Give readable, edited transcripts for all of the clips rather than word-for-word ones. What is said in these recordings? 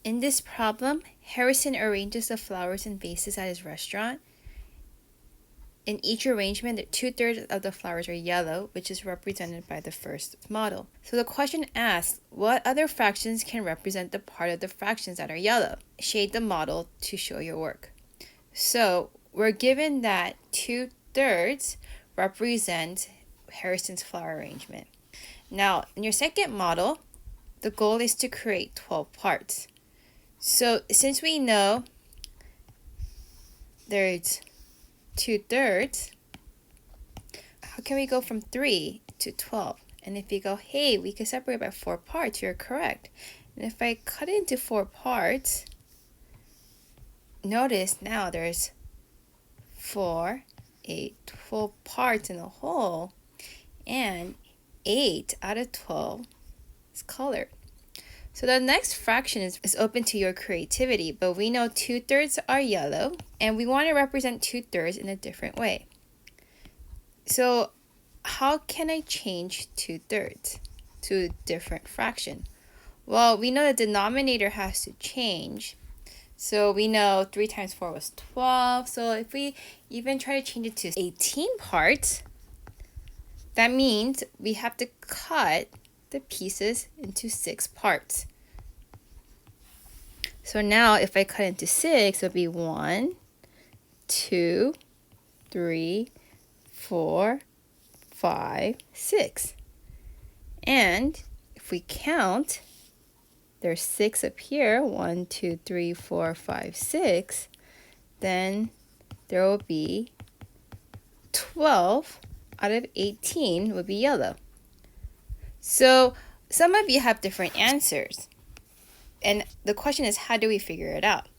In this problem, Harrison arranges the flowers in vases at his restaurant. In each arrangement, 2/3 of the flowers are yellow, which is represented by the first model. So the question asks, what other fractions can represent the part of the fractions that are yellow? Shade the model to show your work. So we're given that 2/3 represent Harrison's flower arrangement. Now, in your second model, the goal is to create 12 parts. So since we know there's 2/3, how can we go from 3 to 12? And if you go, hey, we can separate by 4 parts, you're correct. And if I cut it into 4 parts, notice now there's 4, 8, 12 parts in the whole, and 8 out of 12 is colored. So the next fraction is open to your creativity, but we know 2/3 are yellow, and we want to represent 2/3 in a different way. So how can I change 2/3 to a different fraction? Well, we know the denominator has to change. So we know 3 times 4 was 12. So if we even try to change it to 18 parts, that means we have to cut the pieces into 6 parts. So now if I cut into 6, it'll be 1, 2, 3, 4, 5, 6. And if we count, there's 6 up here, 1, 2, 3, 4, 5, 6, then there will be 12 out of 18 would be yellow. So some of you have different answers. And the question is, how do we figure it out?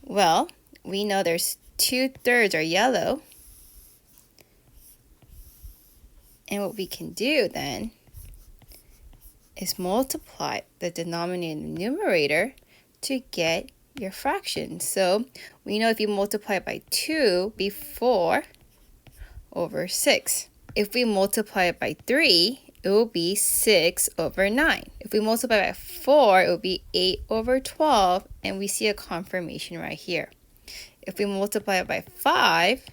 Well, we know there's 2/3 are yellow. And what we can do then is multiply the denominator and the numerator to get your fraction. So we know if you multiply it by 2, it will be 4 over 6. If we multiply it by 3, it will be 6 over 9. If we multiply by 4, it will be 8 over 12, and we see a confirmation right here. If we multiply it by 5,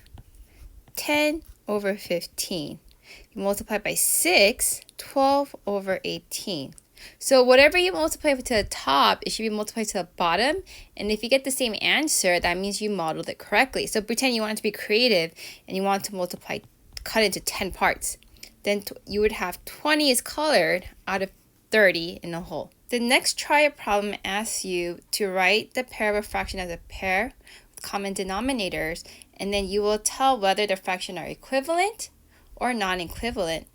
10 over 15. If you multiply by 6, 12 over 18. So whatever you multiply to the top, it should be multiplied to the bottom. And if you get the same answer, that means you modeled it correctly. So pretend you want it to be creative and you want to cut it into 10 parts. Then you would have 20 is colored out of 30 in the whole. The next try problem asks you to write the pair of a fraction as a pair with common denominators, and then you will tell whether the fractions are equivalent or non-equivalent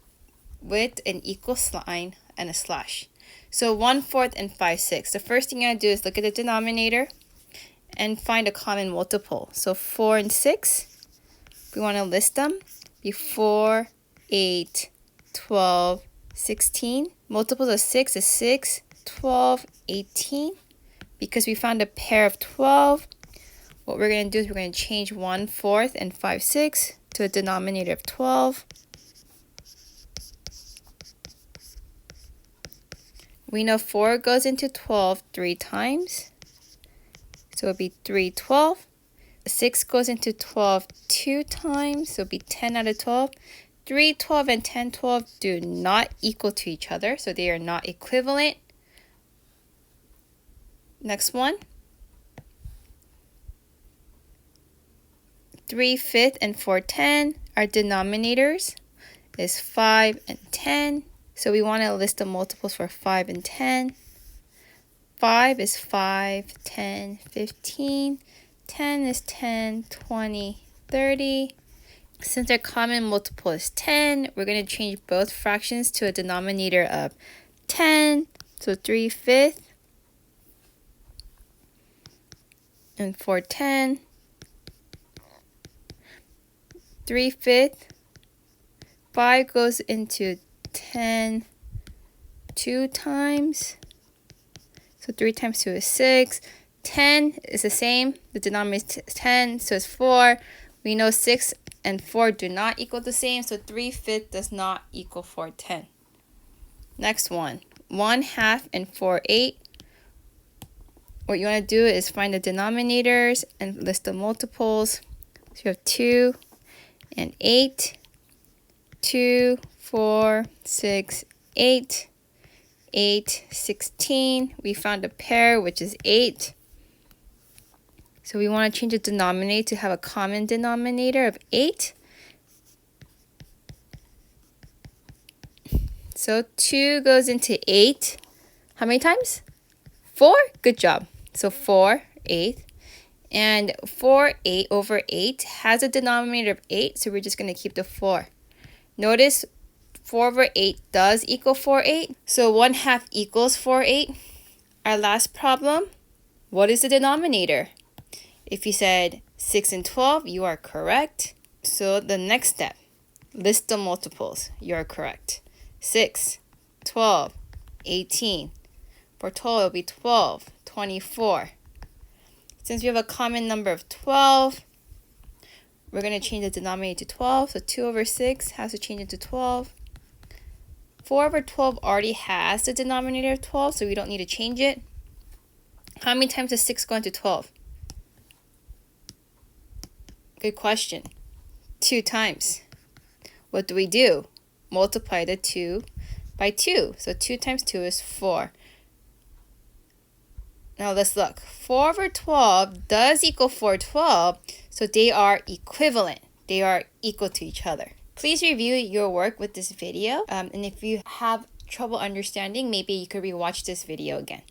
with an equal sign and a slash. So 1/4 and 5/6. The first thing I do is look at the denominator and find a common multiple. So 4 and 6, we want to list them. Be 4, 8, 12, 16. Multiples of 6 is 6, 12, 18. Because we found a pair of 12, what we're going to do is we're going to change 1/4 and 5/6 to a denominator of 12. We know 4 goes into 12 3 times, so it'll be 3/12. 6 goes into 12 2 times, so it'll be 10 out of 12. 3/12 and 10/12 do not equal to each other, so they are not equivalent. Next one. 3/5 and 4/10, our denominators is 5 and 10. So we want to list the multiples for 5 and 10. 5 is 5, 10, 15. 10 is 10, 20, 30. Since our common multiple is 10, we're going to change both fractions to a denominator of 10. So 3/5 and 4/10. 3/5. 5 goes into 10 2 times. So 3 times 2 is 6. 10 is the same. The denominator is 10, so it's 4. We know 6 and 4 do not equal the same, so 3/5 does not equal 4/10. Next one. 1/2 and 4/8. what you want to do is find the denominators and list the multiples. So you have 2 and 8, 2, 4, 6, 8, 8, 16. We found a pair, which is 8. So we want to change the denominator to have a common denominator of 8. So 2 goes into 8. How many times? 4? Good job. So 4, 8. And 4, 8 over 8 has a denominator of 8, so we're just going to keep the 4. Notice 4 over 8 does equal 4, 8. So 1/2 equals 4, 8. Our last problem, what is the denominator? If you said 6 and 12, you are correct. So the next step, list the multiples. You are correct. 6, 12, 18. For 12, it will be 12, 24. Since we have a common number of 12, we're going to change the denominator to 12. So 2 over 6 has to change it to 12. 4 over 12 already has the denominator of 12, so we don't need to change it. How many times does 6 go into 12? Good question. 2 times. What do? Multiply the 2 by 2. So 2 times 2 is 4. Now let's look. 4 over 12 does equal 412, so they are equivalent. They are equal to each other. Please review your work with this video, and if you have trouble understanding, maybe you could rewatch this video again.